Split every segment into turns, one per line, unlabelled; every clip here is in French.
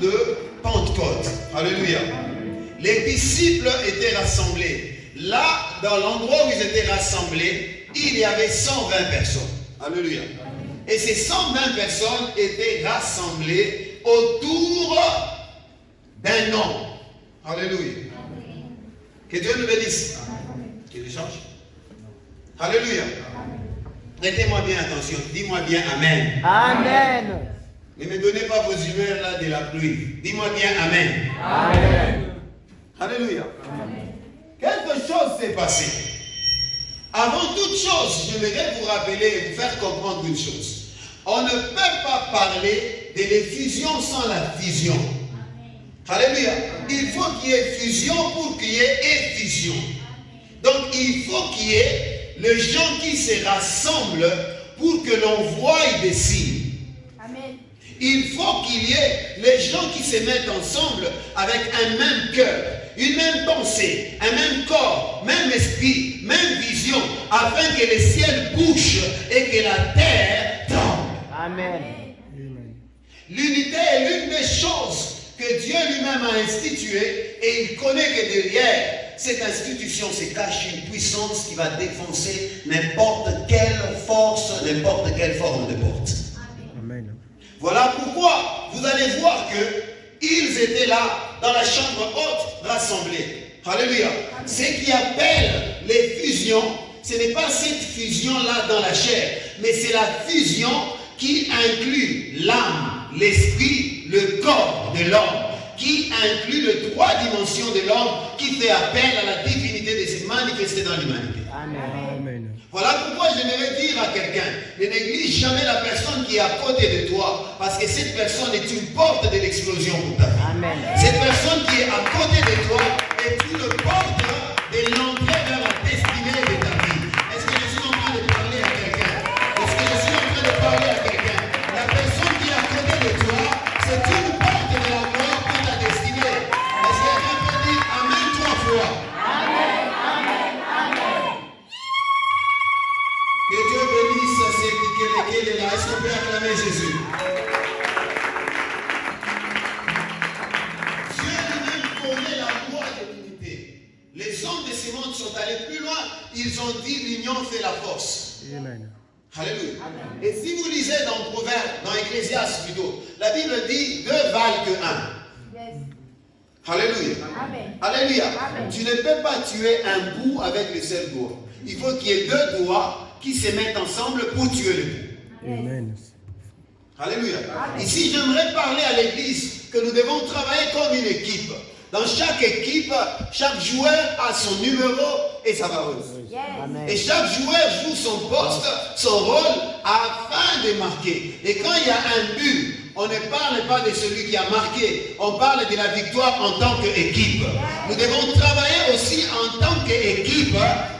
de Pentecôte. Alléluia. Les disciples étaient rassemblés. Là, dans l'endroit où ils étaient rassemblés, il y avait 120 personnes. Alléluia. Et ces 120 personnes étaient rassemblées autour d'un homme. Alléluia. Que Dieu nous bénisse. Qu'il change. Alléluia. Prêtez-moi bien attention. Dis-moi bien Amen.
Amen.
Ne me donnez pas vos humeurs là de la pluie. Dis-moi bien Amen.
Amen.
Alléluia. Amen. Quelque chose s'est passé. Avant toute chose, j'aimerais vous rappeler et vous faire comprendre une chose. On ne peut pas parler de l'effusion sans la fusion. Alléluia. Il faut qu'il y ait fusion pour qu'il y ait effusion. Donc il faut qu'il y ait les gens qui se rassemblent pour que l'on voie des signes.
Amen.
Il faut qu'il y ait les gens qui se mettent ensemble avec un même cœur, une même pensée, un même corps, même esprit, même vision, afin que le ciel bouge et que la terre tremble.
Amen.
L'unité est l'une des choses que Dieu lui-même a instituées, et il connaît que derrière cette institution se cache une puissance qui va défoncer n'importe quelle force, n'importe quelle forme de porte.
Amen.
Voilà pourquoi vous allez voir que ils étaient là dans la chambre haute rassemblés. Alléluia. Ce qui appelle les fusions, ce n'est pas cette fusion-là dans la chair, mais c'est la fusion qui inclut l'âme, l'esprit, le corps de l'homme, qui inclut les trois dimensions de l'homme, qui fait appel à la divinité de se manifester dans l'humanité.
Amen.
Voilà pourquoi j'aimerais dire à quelqu'un, ne néglige jamais la personne qui est à côté de toi, parce que cette personne est une porte de l'explosion pour ta vie.
Amen.
Cette personne qui est à côté de toi est une porte de l'entrée vers la destinée de ta vie. Est-ce que je suis en train de parler à quelqu'un? Est-ce que je suis en train de parler à quelqu'un? La personne qui est à côté de toi, c'est une porte de la mort pour ta destinée. Est-ce que quelqu'un peut dire Amen 3 fois? Que Dieu bénisse ceux qui est là. Est-ce qu'on peut acclamer Jésus? Dieu lui-même connaît la loi de l'unité. Les hommes de ce monde sont allés plus loin. Ils ont dit l'union fait la force.
Amen.
Alléluia. Et si vous lisez dans Proverbe, dans Ecclésiaste plutôt, la Bible dit 2 valent que 1.
Yes.
Alléluia.
Amen.
Alléluia.
Amen.
Tu ne peux pas tuer un bout avec le seul doigt. Il faut qu'il y ait 2 doigts qui se mettent ensemble pour tuer le bout.
Amen.
Alléluia.
Amen.
Ici, j'aimerais parler à l'église que nous devons travailler comme une équipe. Dans chaque équipe, chaque joueur a son numéro et sa vareuse.
Yes.
Amen.
Et chaque joueur joue son poste, son rôle, afin de marquer. Et quand il y a un but, on ne parle pas de celui qui a marqué, on parle de la victoire en tant qu'équipe. Nous devons travailler aussi en tant qu'équipe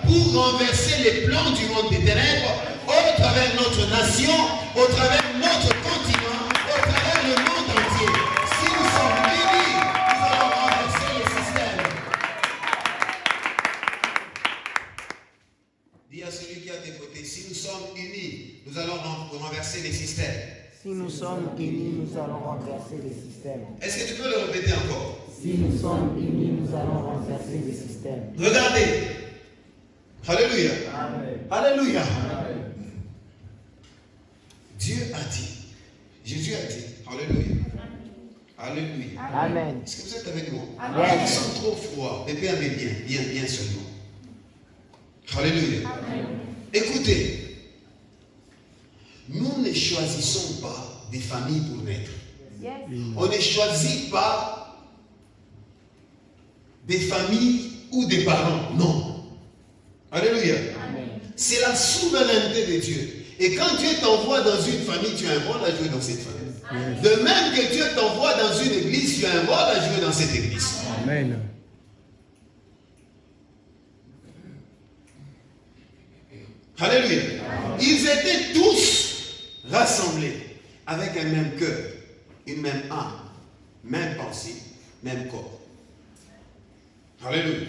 pour renverser les plans du monde des ténèbres au travers de notre nation, au travers de notre continent, au travers du monde entier. Si nous sommes unis, nous allons renverser le système. Dis à celui qui est à tes côtés, si nous sommes unis, nous allons renverser les systèmes.
Si nous sommes unis, nous allons renverser les systèmes.
Est-ce que tu peux le répéter encore?
Si nous sommes unis, nous allons renverser les systèmes.
Regardez. Alléluia.
Amen.
Alléluia. Dieu a dit. Jésus a dit. Alléluia. Alléluia.
Amen.
Est-ce que vous êtes avec moi?
Amen.
Je sens trop froid. Mais bien, bien seulement. Alléluia. Écoutez. Nous ne choisissons pas des familles pour naître.
Yes.
On ne choisit pas des familles ou des parents. Non. Alléluia. C'est la souveraineté de Dieu. Et quand Dieu t'envoie dans une famille, tu as un rôle à jouer dans cette famille. De même que Dieu t'envoie dans une église, tu as un rôle à jouer dans cette église.
Amen.
Alléluia. Ils étaient tous rassemblés avec un même cœur, une même âme, même pensée, même corps. Alléluia.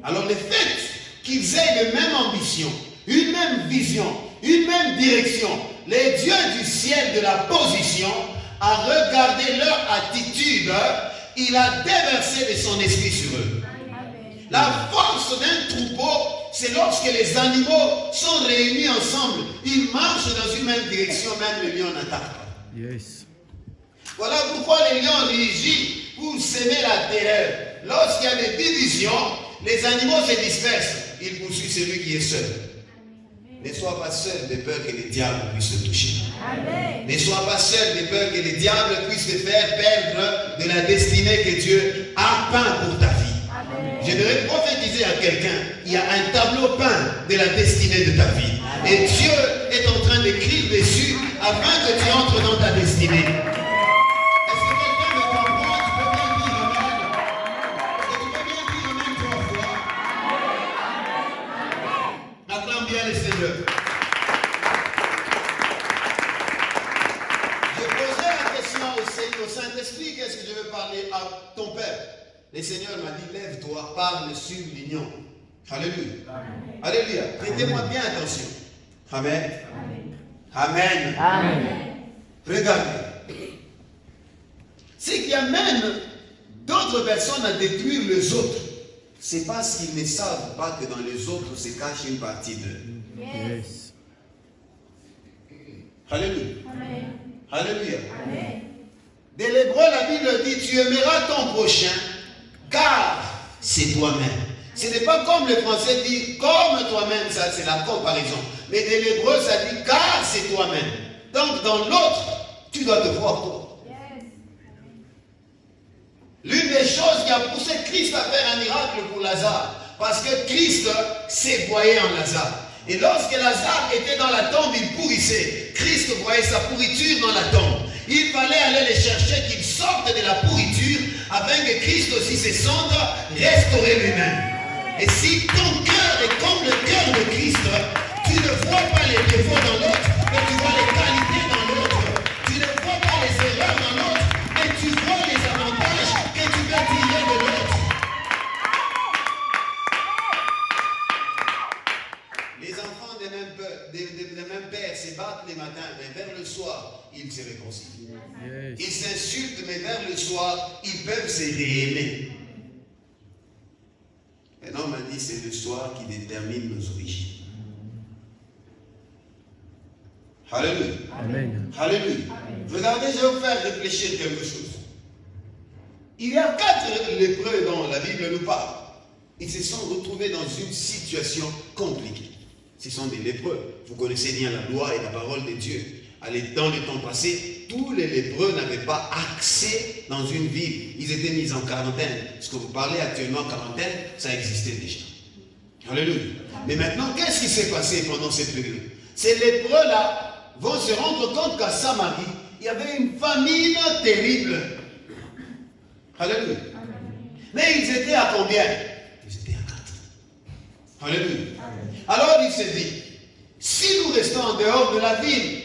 Alors le fait qu'ils aient les mêmes ambitions, une même vision, une même direction, les dieux du ciel de la position à regarder leur attitude, il a déversé de son esprit sur eux. La force d'un troupeau, c'est lorsque les animaux sont réunis ensemble. Ils marchent dans une même direction, même le lion n'attaque pas.
Yes.
Voilà pourquoi les lions rugissent pour semer la terreur. Lorsqu'il y a des divisions, les animaux se dispersent. Ils poursuivent celui qui est seul. Ne sois pas seul de peur que les diables puissent te toucher. Amen. Ne sois pas seul de peur que les diables puissent te faire perdre de la destinée que Dieu a peint pour ta vie. Amen. Je devrais prophétiser à quelqu'un. Il y a un tableau peint de la destinée de ta vie. Amen. Et Dieu est en train d'écrire dessus afin que tu entres dans ta destinée. Est-ce que quelqu'un me comprend? Tu peux bien dire Amen. Est-ce que tu peux bien dire Amen 3 fois? Acclame bien le Seigneur. Je posais la question au Saint-Esprit, qu'est-ce que je veux parler à ton Père? Le Seigneur m'a dit, lève-toi, parle sur l'union. Alléluia. Amen. Alléluia. Prêtez-moi bien attention. Amen. Amen. Amen. Amen. Regardez. Ce qui amène d'autres personnes à détruire les autres, c'est parce qu'ils ne savent pas que dans les autres se cache une partie d'eux.
Yes.
Alléluia.
Amen.
Alléluia.
Amen.
De l'hébreu, la Bible dit, tu aimeras ton prochain, car c'est toi-même. Ce n'est pas comme le français dit, comme toi-même, ça c'est la comparaison. Mais de l'hébreu, ça dit, car c'est toi-même. Donc dans l'autre, tu dois te voir toi.
Yes.
L'une des choses qui a poussé Christ à faire un miracle pour Lazare, parce que Christ s'est voyé en Lazare. Et lorsque Lazare était dans la tombe, il pourrissait. Christ voyait sa pourriture dans la tombe. Il fallait aller les chercher, qu'ils sortent de la pourriture, afin que Christ aussi se sente restauré lui-même. Et si ton cœur est comme le cœur de Christ, tu ne vois pas les défauts dans l'autre, mais tu vois les qualités dans l'autre. Tu ne vois pas les erreurs dans l'autre, mais tu vois les avantages que tu peux tirer de l'autre. Les enfants des mêmes pères se battent les matins, mais vers le soir, ils se réconcilient.
Yes.
Ils s'insultent, mais vers le soir, ils peuvent se réaimer. Un homme m'a dit, c'est le soir qui détermine nos origines. Alléluia.
Amen.
Alléluia. Regardez, je vais vous faire réfléchir quelque chose. Il y a 4 lépreux dont la Bible nous parle. Ils se sont retrouvés dans une situation compliquée. Ce sont des lépreux. Vous connaissez bien la loi et la parole de Dieu. Dans le temps passé, tous les lépreux n'avaient pas accès dans une ville. Ils étaient mis en quarantaine. Ce que vous parlez actuellement en quarantaine, ça existait déjà. Alléluia. Mais maintenant, qu'est-ce qui s'est passé pendant cette période? Ces lépreux-là vont se rendre compte qu'à Samarie, il y avait une famine terrible. Alléluia. Mais ils étaient à combien? Ils étaient à 4. Alléluia. Alors il s'est dit, si nous restons en dehors de la ville,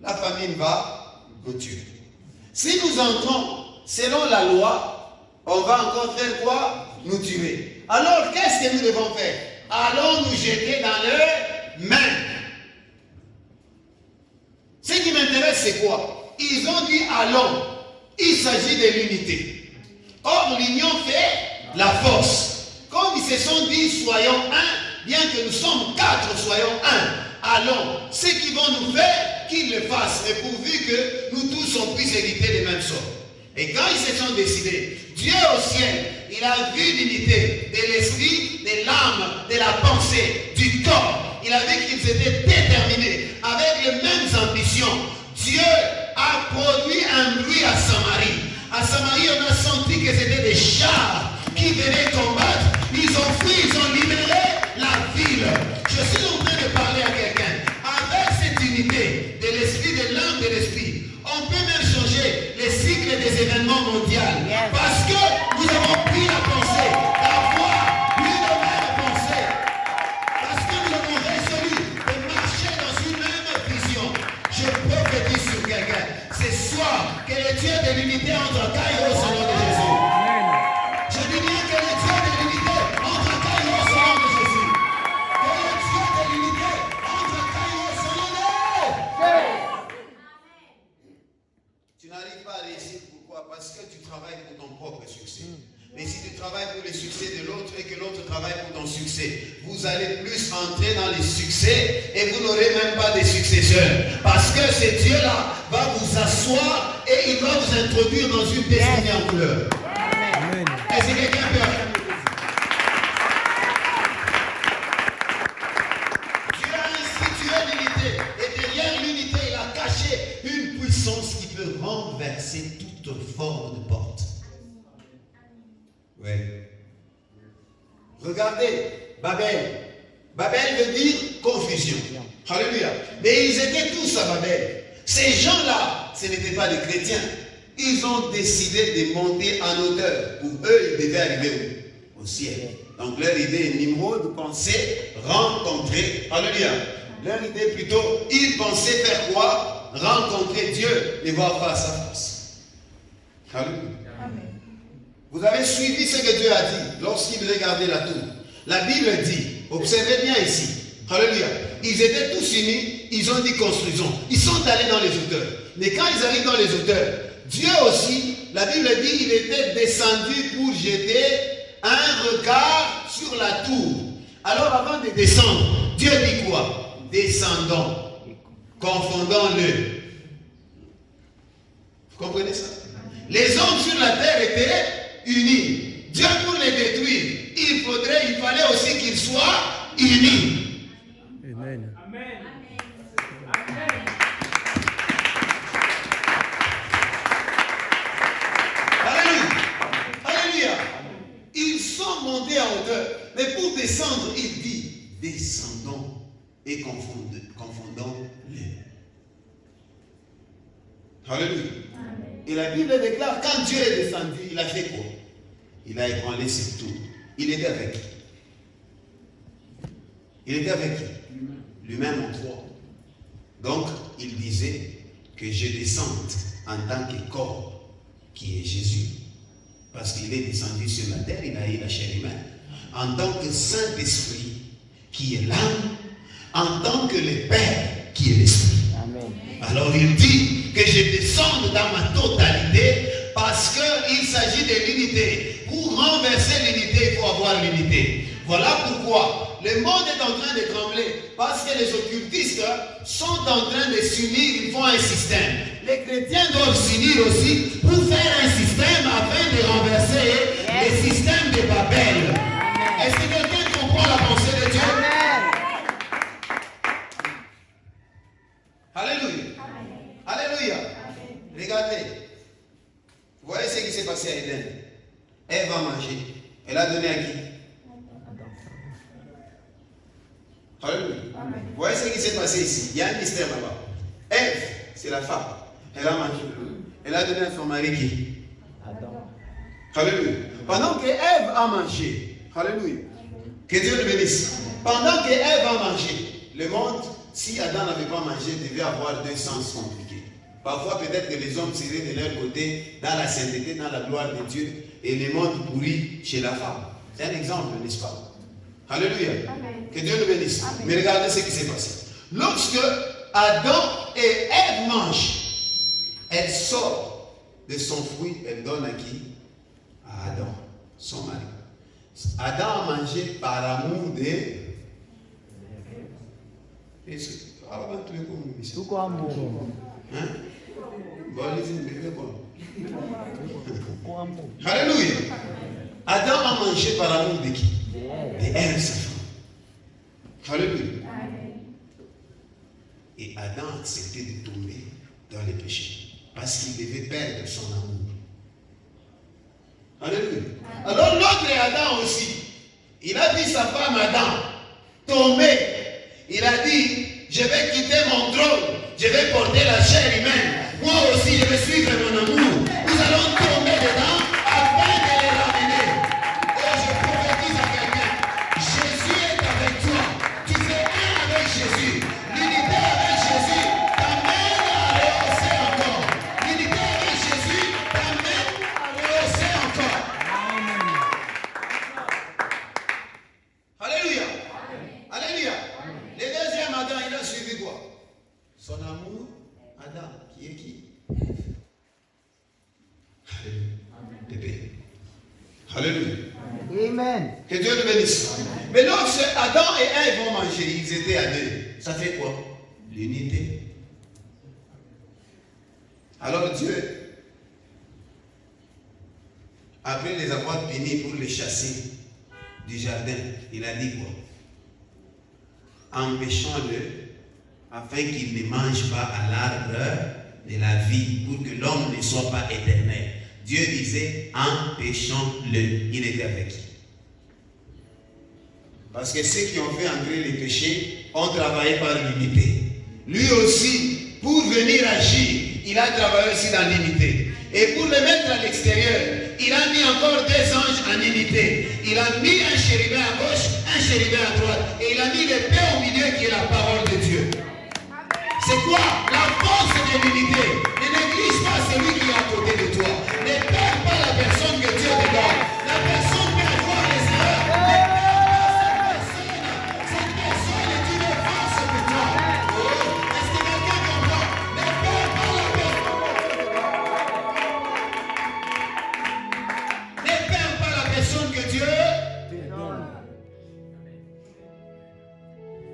la famine va nous tuer. Si nous entrons selon la loi, on va encore faire quoi? Nous tuer. Alors qu'est-ce que nous devons faire? Allons nous jeter dans leurs mains. Ce qui m'intéresse, c'est quoi? Ils ont dit allons. Il s'agit de l'unité. Or, l'union fait la force. Comme ils se sont dit soyons un, bien que nous sommes 4, soyons un. Allons. Ce qu'ils vont nous faire, qu'ils le fassent, mais pourvu que nous tous on puisse hériter les mêmes sorts. Et quand ils se sont décidés, Dieu au ciel, il a vu l'unité de l'esprit, de l'âme, de la pensée, du corps. Il a vu qu'ils étaient déterminés, avec les mêmes ambitions. Dieu a produit un bruit à Samarie. À Samarie, on a senti que c'était des chars qui venaient combattre. Ils ont fui, ils ont libéré la ville. Je suis en train de parler à quelqu'un. Avec cette unité de l'esprit, de l'âme, de l'esprit, on peut même changer les cycles des événements mondiaux. Parce que nous avons pris la pensée, d'avoir une même pensée. Parce que nous avons résolu de marcher dans une même vision. Je prophétise sur quelqu'un. Ce soir, que le Dieu de l'unité travailles pour ton propre succès. Mais si tu travailles pour le succès de l'autre et que l'autre travaille pour ton succès, vous allez plus entrer dans les succès et vous n'aurez même pas de successeurs. Parce que ce Dieu-là va vous asseoir et il va vous introduire dans une destinée en couleur.
Amen.
Est-ce que quelqu'un peut affirmer? Dieu a institué l'unité et derrière l'unité, il a caché une puissance qui peut renverser toute forme de porte. Oui. Regardez, Babel. Babel veut dire confusion. Alléluia. Mais ils étaient tous à Babel. Ces gens-là, ce n'étaient pas des chrétiens. Ils ont décidé de monter en hauteur. Pour eux, ils devaient arriver où? Au ciel. Donc leur idée, Nimrod pensait rencontrer. Alléluia. Leur idée plutôt, ils pensaient faire quoi? Rencontrer Dieu, les voir face à face. Alléluia. Vous avez suivi ce que Dieu a dit lorsqu'il regardait la tour. La Bible dit, observez bien ici, alléluia, ils étaient tous unis, ils ont dit construisons. Ils sont allés dans les hauteurs. Mais quand ils arrivent dans les hauteurs, Dieu aussi, la Bible dit, il était descendu pour jeter un regard sur la tour. Alors avant de descendre, Dieu dit quoi? Descendons, confondons-le. Vous comprenez ça? Les hommes sur la terre étaient unis. Dieu pour les détruire, il fallait aussi qu'ils soient unis.
Amen.
Alléluia. Alléluia. Ils sont montés en hauteur. Mais pour descendre, il dit, descendons et confondons-les. Alléluia. Et la Bible déclare, quand Dieu est descendu, il a fait quoi? Il a ébranlé ses tours. Il était avec qui? Il était avec qui? Lui-même en trois. Donc, il disait que je descende en tant que corps qui est Jésus. Parce qu'il est descendu sur la terre, il a eu la chair humaine. En tant que Saint-Esprit qui est l'âme, en tant que le Père qui est l'Esprit.
Amen.
Alors il dit que je descende dans ma totalité parce qu'il s'agit de l'unité. Pour renverser l'unité, il faut avoir l'unité. Voilà pourquoi le monde est en train de trembler. Parce que les occultistes sont en train de s'unir, ils font un système. Les chrétiens doivent s'unir aussi pour faire un système afin de renverser le système de Babel. Est-ce que quelqu'un comprend la pensée de Dieu? Alléluia. Alléluia. Regardez. Vous voyez ce qui s'est passé à Éden. Elle va manger. Elle a donné à qui? Alléluia. Vous voyez ce qui s'est passé ici. Il y a un mystère là-bas. Ève, c'est la femme. Elle a mangé. Elle a donné à son mari qui?
Adam.
Alléluia. Pendant que Ève a mangé. Alléluia. Que Dieu le bénisse. Pendant que Ève a mangé, le monde, si Adam n'avait pas mangé, devait avoir deux sens compliqués. Parfois, peut-être que les hommes seraient de leur côté, dans la sainteté, dans la gloire de Dieu, et le monde pourri chez la femme. C'est un exemple, n'est-ce pas? Alléluia. Amen. Que Dieu le bénisse. Amen. Mais regardez ce qui s'est passé. Lorsque Adam et Ève mangent, elle sort de son fruit, elle donne à qui? À Adam, son mari. Adam a mangé par amour de...
Tout quoi amour?
Hein?
Pourquoi amour?
Alléluia. Adam a mangé par amour de qui? De Ève, sa femme. Alléluia. Et Adam a accepté de tomber dans les péchés parce qu'il devait perdre son amour. Alléluia. Alors l'autre Adam aussi, il a dit sa femme Adam, tomber. Il a dit, je vais quitter mon trône, je vais porter la chair humaine. Moi aussi, je vais suivre mon amour. Nous allons tomber dedans afin de les ramener. Et je prophétise à quelqu'un, Jésus est avec toi. Tu fais un avec Jésus. L'unité avec Jésus t'amène à rehausser encore. L'unité avec Jésus t'amène à rehausser encore. Alléluia. Alléluia. Le deuxième Adam, il a suivi quoi? Son amour, Adam, qui est qui? de paix. Alléluia.
Amen.
Que Dieu nous bénisse. Mais lorsque Adam et Ève vont manger, ils étaient à deux. Ça fait quoi? L'unité. Alors Dieu, après les avoir bénis pour les chasser du jardin, il a dit quoi? Empêchons-le afin qu'il ne mange pas à l'arbre de la vie pour que l'homme ne soit pas éternel. Dieu disait empêchons-le. Il était avec qui? Parce que ceux qui ont fait entrer les péchés ont travaillé par l'unité. Lui aussi, pour venir agir, il a travaillé aussi dans l'unité. Et pour le mettre à l'extérieur, il a mis encore des anges en unité. Il a mis un chérubin à gauche, un chérubin à droite. Et il a mis l'épée au milieu qui est la parole de Dieu. C'est quoi? La force de l'unité. Ne néglige pas celui qui est à côté de toi. Ne perds pas la personne que Dieu te donne. La personne peut avoir les erreurs. Ne perds pas cette personne. Cette personne est une force pour toi. Oh, est-ce que quelqu'un comprend? Ne perds pas la personne. Ne perds pas la personne que Dieu te donne.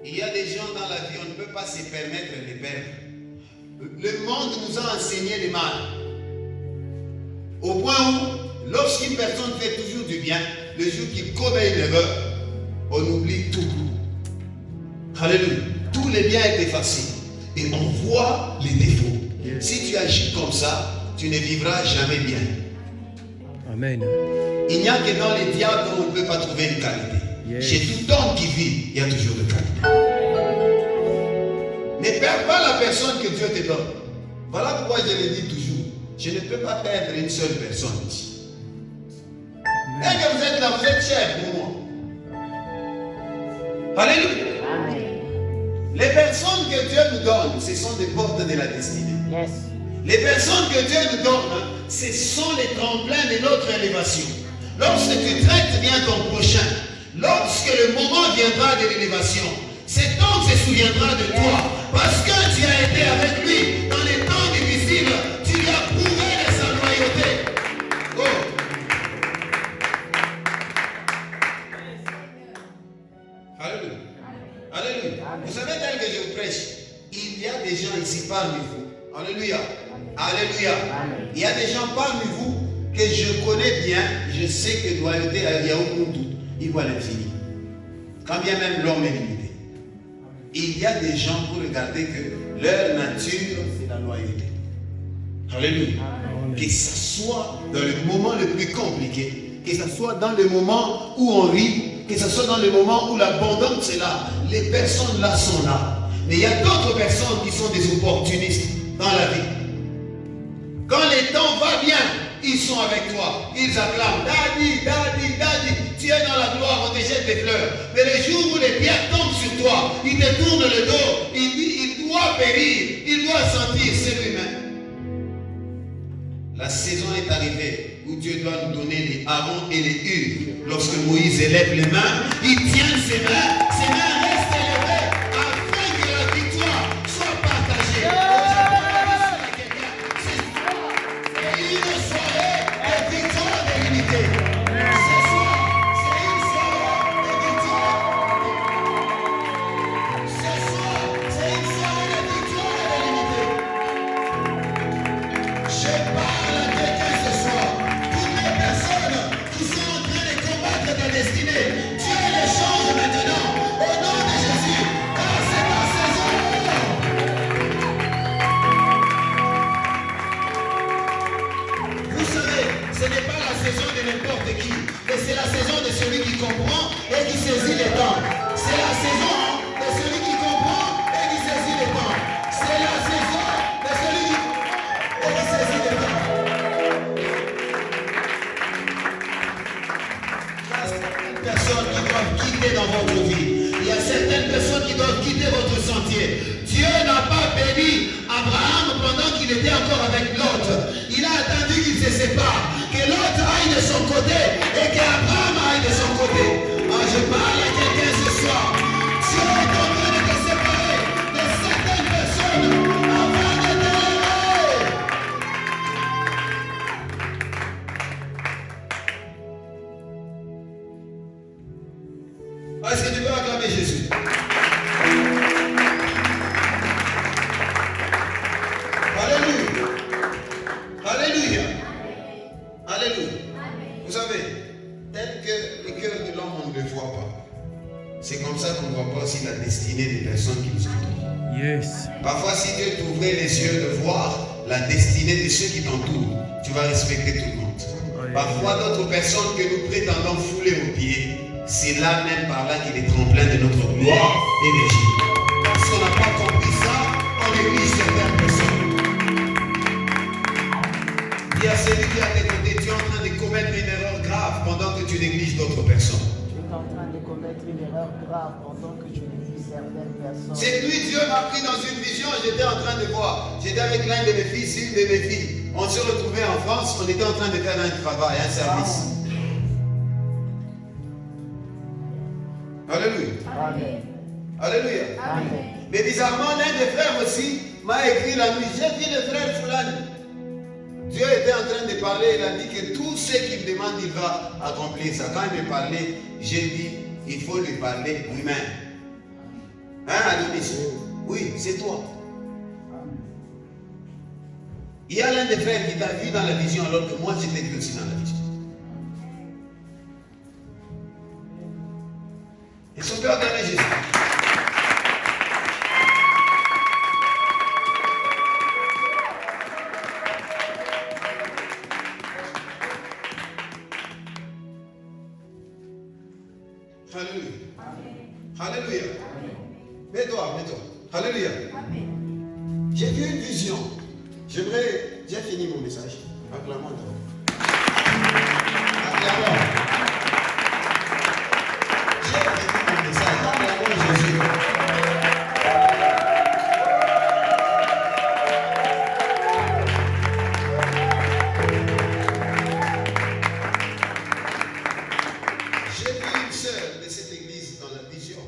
Il y a des gens dans la vie, on ne peut pas se permettre de les perdre. Le monde nous a enseigné le mal. Au point où, lorsqu'une personne fait toujours du bien, le jour qu'il commet une erreur, on oublie tout. Alléluia. Tous les biens est effacé. Et on voit les défauts. Si tu agis comme ça, tu ne vivras jamais bien.
Amen.
Il n'y a que dans les diables où on ne peut pas trouver une qualité. Chez tout homme qui vit, il y a toujours de qualité. Ne perds pas la personne que Dieu te donne. Voilà pourquoi je le dis toujours. Je ne peux pas perdre une seule personne ici. Et que vous êtes là, vous êtes cher pour moi. Alléluia. Les personnes que Dieu nous donne, ce sont des portes de la destinée.
Yes.
Les personnes que Dieu nous donne, ce sont les tremplins de notre élévation. Lorsque tu traites bien ton prochain, lorsque le moment viendra de l'élévation, cet homme se souviendra de toi. Parce que tu as été avec lui dans les temps difficiles, tu lui as prouvé de sa loyauté. Oh. Alléluia. Alléluia. Vous savez, tel que je vous prêche, il y a des gens ici parmi vous. Alléluia. Alléluia. Il y a des gens parmi vous que je connais bien. Je sais que loyauté, il y a aucun doute. Il voit l'infini. Quand bien même l'homme est limité. Il y a des gens pour regarder que leur nature, c'est la loyauté. Alléluia. Que ce soit dans le moment le plus compliqué, que ce soit dans le moment où on rit, que ce soit dans le moment où l'abondance est là, les personnes là sont là. Mais il y a d'autres personnes qui sont des opportunistes dans la vie. Quand le temps va bien, ils sont avec toi. Ils acclament. Daddy, daddy, daddy. Tu es dans la gloire, on te jette des fleurs. Mais le jour où les pierres tombent sur toi, il te tourne le dos. Il dit, il doit périr. Il doit sentir, c'est lui-même. La saison est arrivée où Dieu doit nous donner les Aaron et les Hur. Lorsque Moïse élève les mains, il tient ses mains restent élevées afin que la victoire soit partagée. C'est une soirée de victoire de l'unité. Ce soir, c'est une soirée de victoire. Ce soir, c'est une soirée de victoire de l'unité. Je parle à quelqu'un ce soir. Toutes les personnes qui sont en train de combattre ta destinée, Dieu les change maintenant. Au nom de Jésus. Car c'est ta saison. Vous savez, ce n'est pas la saison de n'importe qui, mais c'est la saison de celui qui comprend et qui saisit les temps. C'est la saison de celui qui comprend et qui saisit les temps. C'est la saison de celui qui comprend et qui saisit les temps. Il y a certaines personnes qui doivent quitter dans votre vie. Il y a certaines personnes qui doivent quitter votre sentier. Dieu n'a pas béni Abraham pendant qu'il était encore avec Lot. Il a attendu qu'il se sépare, que Lot aille de son côté et qu'Abraham aille de son côté. Je parle à quelqu'un ce soir. Dieu est en train de te séparer de certaines personnes afin de te lever. Est-ce que tu peux acclamer Jésus? Alléluia. Alléluia. Alléluia. Vous savez, tel que le cœur de l'homme, on ne le voit pas. C'est comme ça qu'on ne voit pas aussi la destinée des personnes qui nous entourent.
Yes.
Parfois, si Dieu t'ouvrait les yeux de voir la destinée de ceux qui t'entourent, tu vas respecter tout le monde. Parfois, d'autres personnes que nous prétendons fouler aux pieds, c'est là même par là qu'il est tremplin de notre gloire et d'énergie. Parce qu'on n'a pas compris ça, on néglige certaines personnes. Il y a celui qui a des côtés, tu es en train de commettre une erreur grave pendant que tu négliges d'autres personnes.
Tu es en train de commettre une erreur grave pendant que tu négliges certaines personnes.
Cette nuit, Dieu m'a pris dans une vision, j'étais en train de voir. J'étais avec l'un de mes fils, une de mes filles. On se retrouvait en France, on était en train de faire un travail, un service. Alléluia.
Amen.
Alléluia.
Amen.
Mais bizarrement, l'un des frères aussi m'a écrit la nuit. J'ai dit le frère Fulani. Dieu était en train de parler, il a dit que tout ce qu'il me demande, il va accomplir ça. Quand il me parlait, j'ai dit, il faut lui parler lui-même. Hein, Adonis? Oui, c'est toi. Il y a l'un des frères qui t'a vu dans la vision alors que moi j'étais vu aussi dans la vision. Ils sont peur d'aller Jésus. Alléluia. Alléluia. Mets-toi, mets-toi. Alléluia. J'ai vu une vision. J'ai fini mon message. Acclamons d'abord. Acclamons. J'ai fini mon message. Acclamons Jésus. J'ai vu une sœur de cette église dans la vision.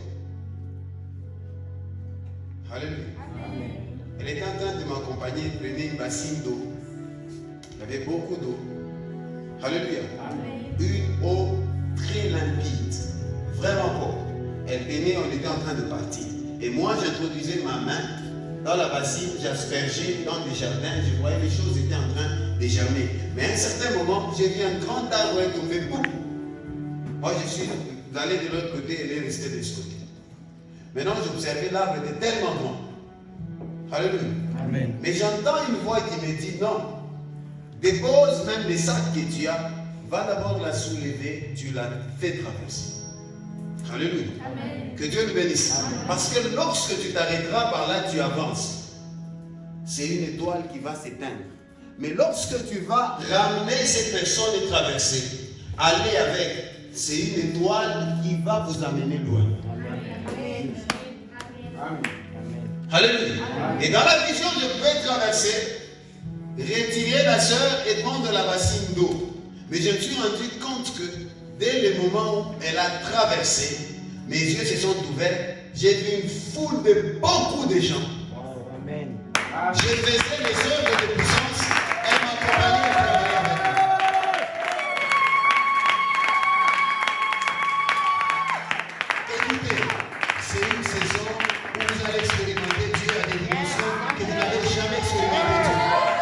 Alléluia. Elle était en train de m'accompagner, elle prenait une bassine d'eau. Il y avait beaucoup d'eau. Alléluia. Une eau très limpide. Vraiment propre. Elle venait, on était en train de partir. Et moi, j'introduisais ma main dans la bassine, j'aspergeais dans des jardins, je voyais les choses étaient en train de germer. Mais à un certain moment, j'ai vu un grand arbre tomber. Boum. Moi, je suis allé de l'autre côté, elle est restée de ce côté. Maintenant, j'observais l'arbre était tellement grand. Alléluia.
Amen.
Mais j'entends une voix qui me dit non. Dépose même les sacs que tu as. Va d'abord la soulever. Tu la fais traverser. Alléluia. Amen. Que Dieu nous bénisse. Amen. Parce que lorsque tu t'arrêteras par là, tu avances. C'est une étoile qui va s'éteindre. Mais lorsque tu vas ramener cette personne et traverser, aller avec, c'est une étoile qui va vous amener loin.
Amen. Amen.
Alléluia. Et dans la vision, je peux traverser, retirer la sœur et prendre la bassine d'eau. Mais je me suis rendu compte que dès le moment où elle a traversé, mes yeux se sont ouverts, j'ai vu une foule de beaucoup de gens.
Amen.
Je faisais les œuvres de puissance, elle m'accompagnait à travailler avec moi. Écoutez, c'est une saison où vous allez expérimenter Dieu à des dimensions que vous n'avez jamais expérimenté.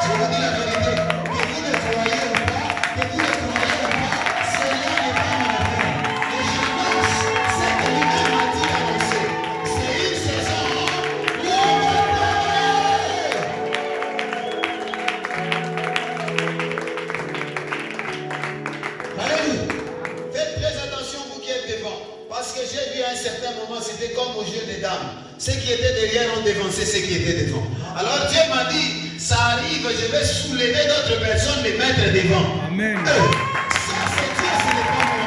Je vous dis la vérité, que vous le croyez ou pas, que vous le croyez ou pas, cela n'est pas mon affaire. Et j'annonce ce que lui-même m'a dit d'annoncer. C'est une saison où on va travailler. Alléluia. Faites très attention vous qui êtes devant. Parce que j'ai vu à un certain moment, c'était comme au jeu des dames. Ceux qui étaient derrière ont dévancé ceux qui étaient devant. Alors Dieu m'a dit, ça arrive, je vais soulever d'autres personnes, les mettre devant.
Amen.
Ça c'est Dieu, ce n'est pas moi.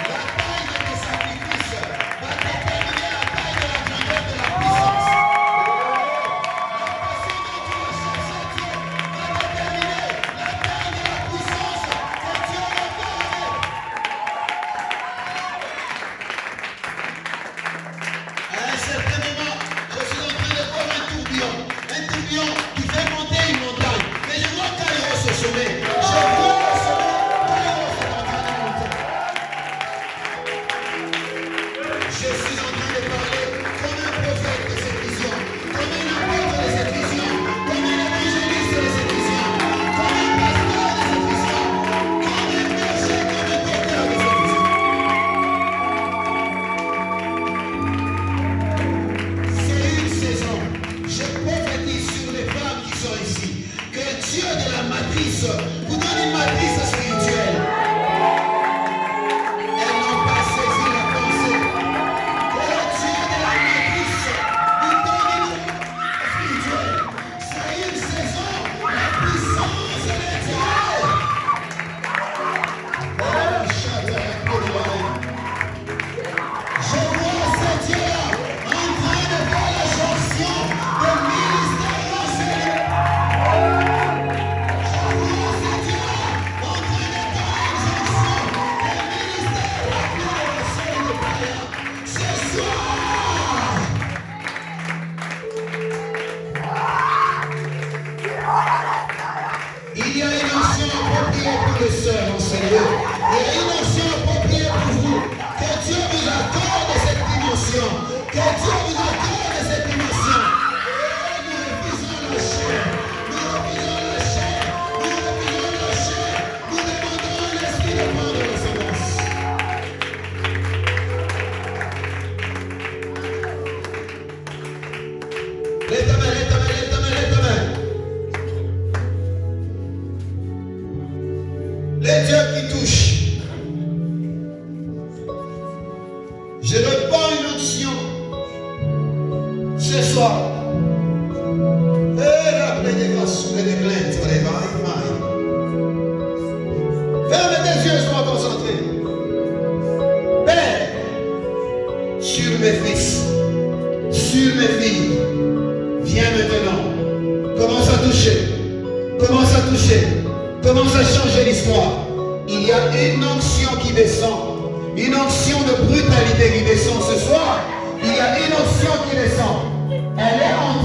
La taille de tes sacrifices va déterminer la taille de la grandeur de la puissance. La passion dont tu vas chercher Dieu va déterminer la taille de la puissance que Dieu va donner. À un certain moment, je suis en train de voir un tourbillon. Un matrice, vous donne une matrice spirituelle. Elles n'ont pas saisi la pensée. Et le Dieu de la matrice vous donne une spirituelle. C'est une saison, la puissance de Dieu. Je vois ce Dieu en train de faire la jonction de ministère enseigné. Je vois ce Dieu en train de faire la jonction de ministère enseigné. Ce soir, il y a une onction appropriée pour les sœurs en Seigneur. Il y a une onction appropriée pour vous. Que Dieu vous accorde cette dimension. Que Dieu vous accorde cette dimension. Nous refusons la chair. Nous refusons la chair. Nous refusons la chair. Nous demandons l'esprit de mort de l'ascendance. Lève ta main, lève ta main, lève ta main, lève ta main. Les dieux qui touchent. Je répands une onction ce soir. Et rappelez des grâces, des plaintes, des vailles. Ferme tes yeux, sois concentré. Père, sur mes fils, sur mes filles, viens maintenant. Commence à toucher. Commence à toucher. Commence à changer l'histoire. Il y a une onction qui descend. Une onction de brutalité qui descend ce soir. Il y a une onction qui descend. Elle est en